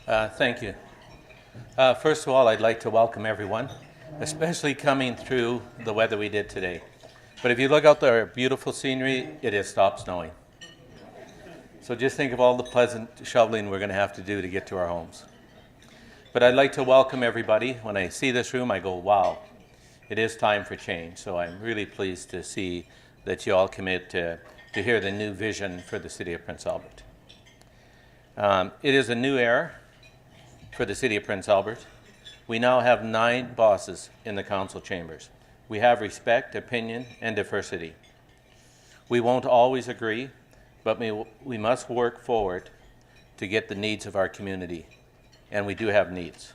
Thank you. First of all, I'd like to welcome everyone, especially coming through the weather we did today. But if you look out there, beautiful scenery, it has stopped snowing. So just think of all the pleasant shoveling we're going to have to do to get to our homes. But I'd like to welcome everybody. When I see this room, I go, wow, it is time for change. So I'm really pleased to see that you all commit to hear the new vision for the City of Prince Albert. It is a new era for the City of Prince Albert. We now have 9 bosses in the council chambers. We have respect, opinion, and diversity. We won't always agree, but we must work forward to get the needs of our community, and we do have needs.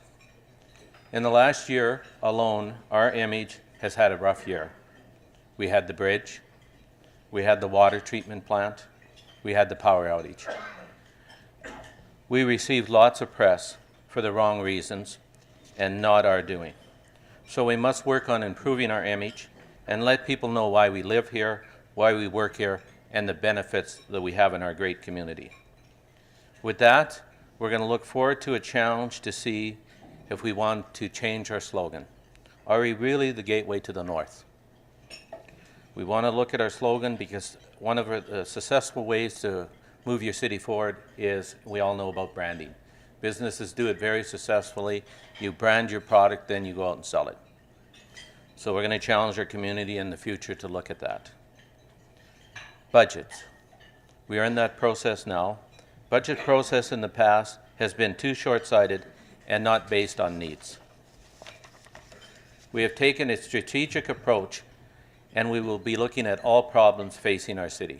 In the last year alone, our image has had a rough year. We had the bridge, we had the water treatment plant, we had the power outage. We received lots of press for the wrong reasons and not our doing. So we must work on improving our image and let people know why we live here, why we work here, and the benefits that we have in our great community. With that, we're going to look forward to a challenge to see if we want to change our slogan. Are we really the gateway to the north? We want to look at our slogan because one of the successful ways to move your city forward is, we all know about branding. Businesses do it very successfully. You brand your product, then you go out and sell it. So we're going to challenge our community in the future to look at that. Budgets. We are in that process now. Budget process in the past has been too short-sighted and not based on needs. We have taken a strategic approach, and we will be looking at all problems facing our city.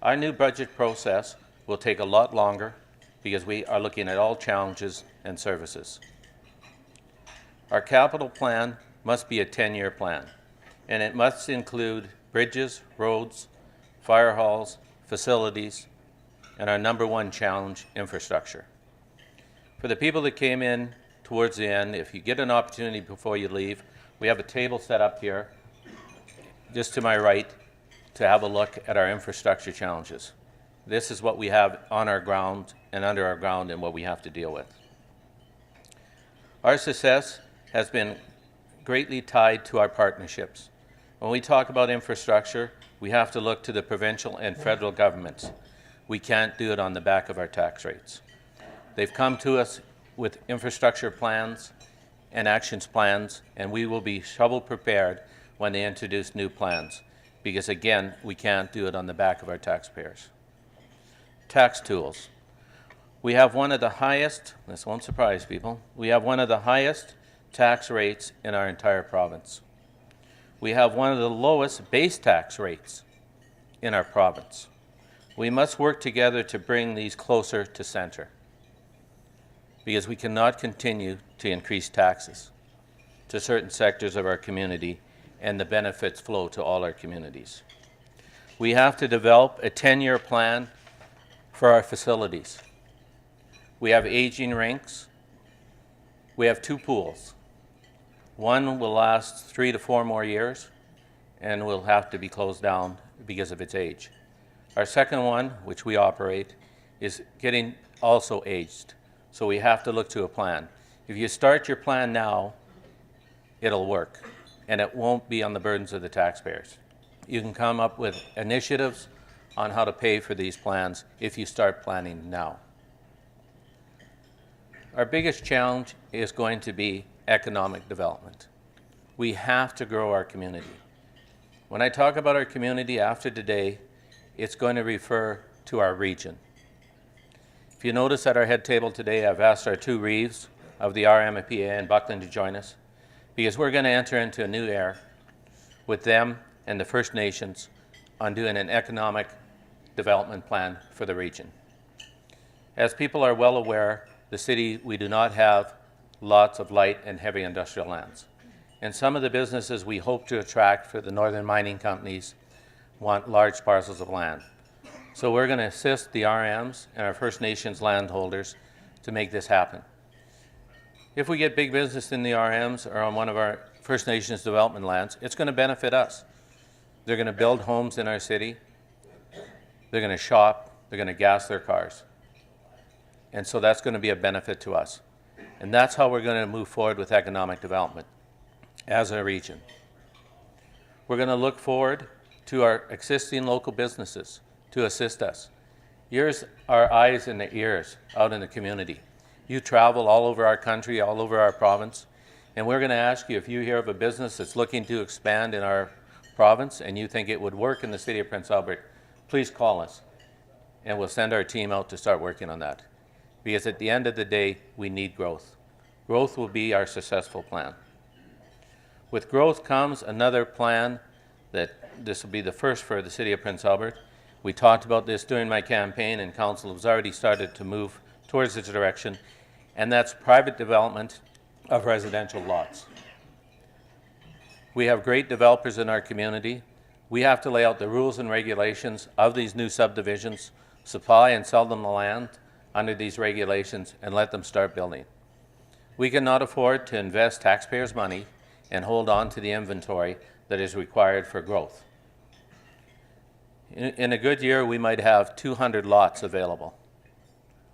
Our new budget process will take a lot longer because we are looking at all challenges and services. Our capital plan must be a 10-year plan, and it must include bridges, roads, fire halls, facilities, and our number one challenge, infrastructure. For the people that came in towards the end, if you get an opportunity before you leave, we have a table set up here, just to my right, to have a look at our infrastructure challenges. This is what we have on our ground and under our ground and what we have to deal with. Our success has been greatly tied to our partnerships. When we talk about infrastructure, we have to look to the provincial and federal governments. We can't do it on the back of our tax rates. They've come to us with infrastructure plans and actions plans, and we will be shovel prepared when they introduce new plans, because again, we can't do it on the back of our taxpayers. Tax tools. We have one of the highest, this won't surprise people, we have one of the highest tax rates in our entire province. We have one of the lowest base tax rates in our province. We must work together to bring these closer to center, because we cannot continue to increase taxes to certain sectors of our community and the benefits flow to all our communities. We have to develop a 10-year plan for our facilities. We have aging rinks. We have 2 pools. One will last 3 to 4 more years and will have to be closed down because of its age. Our second one, which we operate, is getting also aged. So we have to look to a plan. If you start your plan now, it'll work, and it won't be on the burdens of the taxpayers. You can come up with initiatives on how to pay for these plans if you start planning now. Our biggest challenge is going to be economic development. We have to grow our community. When I talk about our community after today, it's going to refer to our region. If you notice at our head table today, I've asked our 2 reeves of the RMPA and Buckland to join us, because we're going to enter into a new era with them and the First Nations on doing an economic development plan for the region. As people are well aware, the city, we do not have lots of light and heavy industrial lands. And some of the businesses we hope to attract for the northern mining companies want large parcels of land. So we're going to assist the RMs and our First Nations landholders to make this happen. If we get big business in the RMs or on one of our First Nations development lands, it's going to benefit us. They're going to build homes in our city. They're going to shop. They're going to gas their cars. And so that's going to be a benefit to us. And that's how we're going to move forward with economic development as a region. We're going to look forward to our existing local businesses to assist us. Here's our eyes and the ears out in the community. You travel all over our country, all over our province, and we're going to ask you if you hear of a business that's looking to expand in our province and you think it would work in the city of Prince Albert, please call us and we'll send our team out to start working on that. Because at the end of the day, we need growth. Growth will be our successful plan. With growth comes another plan that this will be the first for the city of Prince Albert. We talked about this during my campaign, and council has already started to move towards this direction, and that's private development of residential lots. We have great developers in our community. We have to lay out the rules and regulations of these new subdivisions, supply and sell them the land under these regulations, and let them start building. We cannot afford to invest taxpayers' money and hold on to the inventory that is required for growth. In a good year, we might have 200 lots available.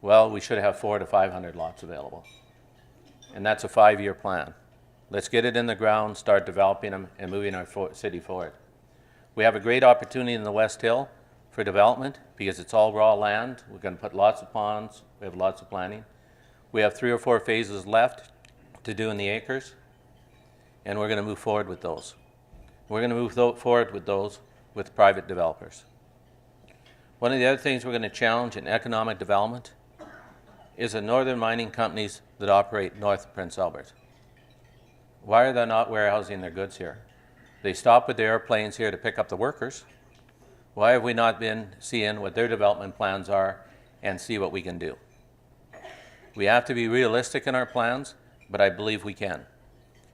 Well, we should have 400 to 500 lots available. And that's a 5-year plan. Let's get it in the ground, start developing them, and moving our city forward. We have a great opportunity in the West Hill for development because it's all raw land. We're going to put lots of ponds. We have lots of planning. We have 3 or 4 phases left to do in the acres, and we're going to move forward with those. We're going to move forward with those with private developers. One of the other things we're going to challenge in economic development is the northern mining companies that operate north of Prince Albert. Why are they not warehousing their goods here? They stop with the airplanes here to pick up the workers. Why have we not been seeing what their development plans are and see what we can do? We have to be realistic in our plans, but I believe we can,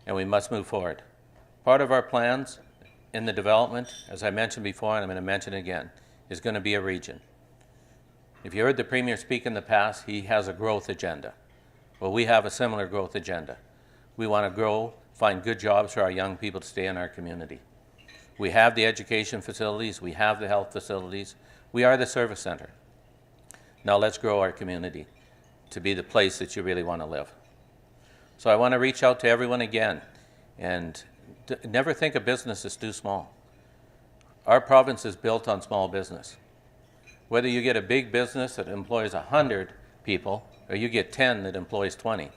and we must move forward. Part of our plans in the development, as I mentioned before, and I'm going to mention it again, is going to be a region. If you heard the Premier speak in the past, he has a growth agenda. Well, we have a similar growth agenda. We want to grow, find good jobs for our young people to stay in our community. We have the education facilities, we have the health facilities, we are the service center. Now let's grow our community to be the place that you really want to live. So I want to reach out to everyone again, and never think a business is too small. Our province is built on small business. Whether you get a big business that employs 100 people or you get 10 that employs 20,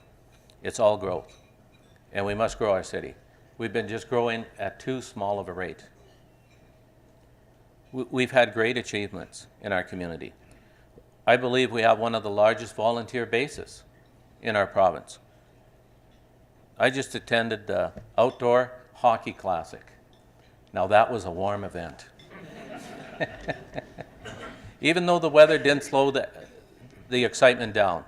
it's all growth. And we must grow our city. We've been just growing at too small of a rate. We've had great achievements in our community. I believe we have one of the largest volunteer bases in our province. I just attended the Outdoor Hockey Classic. Now that was a warm event. Even though the weather didn't slow the excitement down,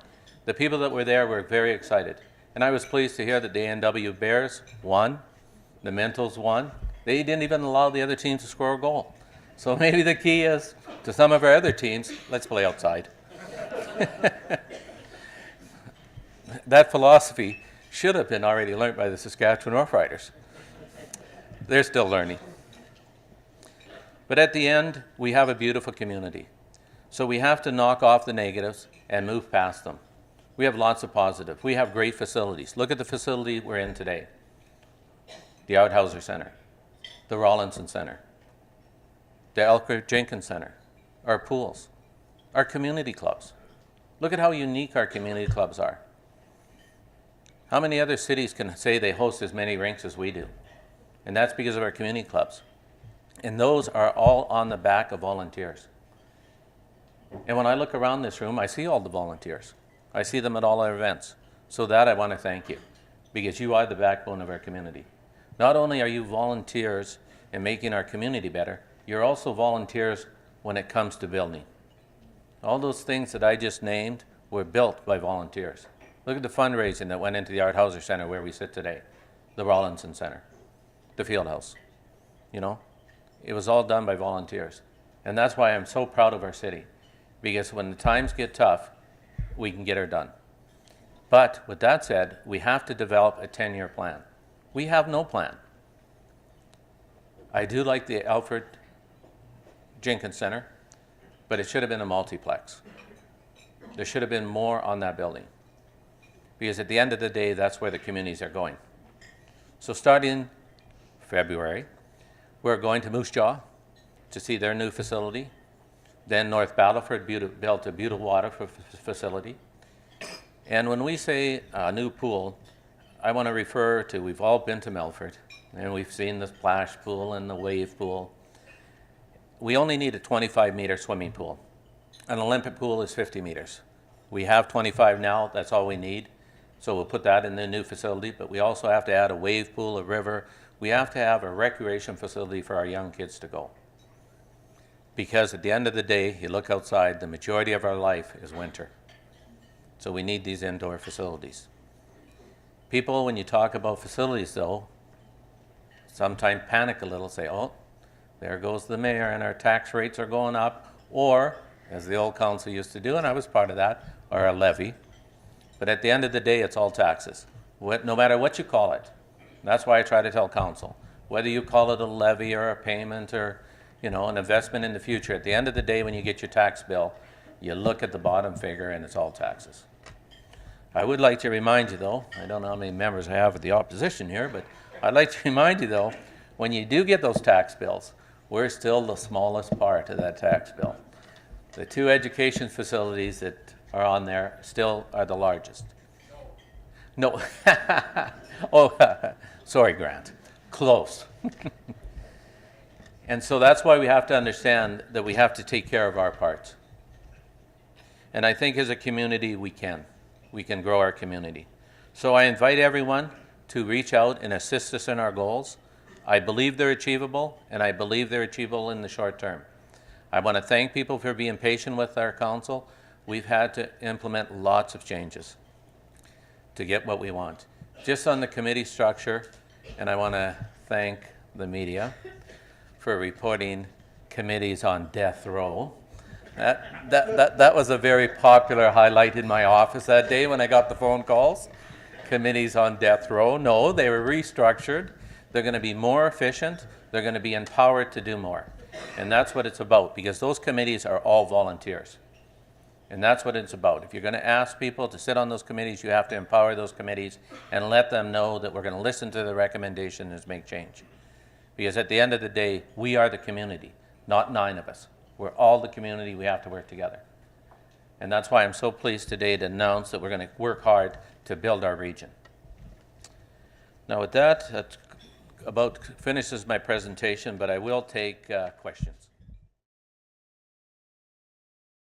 the people that were there were very excited. And I was pleased to hear that the A&W Bears won, the Mentals won. They didn't even allow the other teams to score a goal. So maybe the key is, to some of our other teams, let's play outside. That philosophy should have been already learned by the Saskatchewan Roughriders. They're still learning. But at the end, we have a beautiful community. So we have to knock off the negatives and move past them. We have lots of positive. We have great facilities. Look at the facility we're in today. The Art Hauser Centre, the Rawlinson Centre, the Elker Jenkins Centre, our pools, our community clubs. Look at how unique our community clubs are. How many other cities can say they host as many rinks as we do? And that's because of our community clubs. And those are all on the back of volunteers. And when I look around this room, I see all the volunteers. I see them at all our events. So that I want to thank you, because you are the backbone of our community. Not only are you volunteers in making our community better, you're also volunteers when it comes to building. All those things that I just named were built by volunteers. Look at the fundraising that went into the Art Hauser Centre where we sit today, the Rawlinson Centre, the Field House. You know, it was all done by volunteers. And that's why I'm so proud of our city, because when the times get tough, we can get her done. But with that said, we have to develop a 10-year plan. We have no plan. I do like the Alfred Jenkins Centre, but it should have been a multiplex. There should have been more on that building. Because at the end of the day, that's where the communities are going. So starting February, we're going to Moose Jaw to see their new facility. Then North Battleford built a beautiful water facility. And when we say a new pool, I want to refer to, we've all been to Melfort, and we've seen the splash pool and the wave pool. We only need a 25-meter swimming pool. An Olympic pool is 50 meters. We have 25 now, that's all we need. So we'll put that in the new facility, but we also have to add a wave pool, a river. We have to have a recreation facility for our young kids to go. Because at the end of the day, you look outside, the majority of our life is winter. So we need these indoor facilities. People, when you talk about facilities though, sometimes panic a little, say, oh, there goes the mayor and our tax rates are going up, or, as the old council used to do, and I was part of that, or a levy. But at the end of the day, it's all taxes, no matter what you call it. That's why I try to tell council, whether you call it a levy or a payment or an investment in the future, at the end of the day when you get your tax bill, you look at the bottom figure and it's all taxes. I would like to remind you though, I don't know how many members I have of the opposition here, but I'd like to remind you though, when you do get those tax bills, we're still the smallest part of that tax bill. The two education facilities that are on there still are the largest. No. Oh, sorry, Grant. Close. And so that's why we have to understand that we have to take care of our parts. And I think as a community, we can. We can grow our community. So I invite everyone to reach out and assist us in our goals. I believe they're achievable, and I believe they're achievable in the short term. I want to thank people for being patient with our council. We've had to implement lots of changes to get what we want. Just on the committee structure, and I want to thank the media for reporting committees on death row. That was a very popular highlight in my office that day when I got the phone calls. Committees on death row. No, they were restructured. They're going to be more efficient. They're going to be empowered to do more. And that's what it's about, because those committees are all volunteers. And that's what it's about. If you're going to ask people to sit on those committees, you have to empower those committees and let them know that we're going to listen to the recommendations and make change. Because at the end of the day, we are the community, not 9 of us. We're all the community. We have to work together. And that's why I'm so pleased today to announce that we're going to work hard to build our region. Now with that about finishes my presentation, but I will take questions.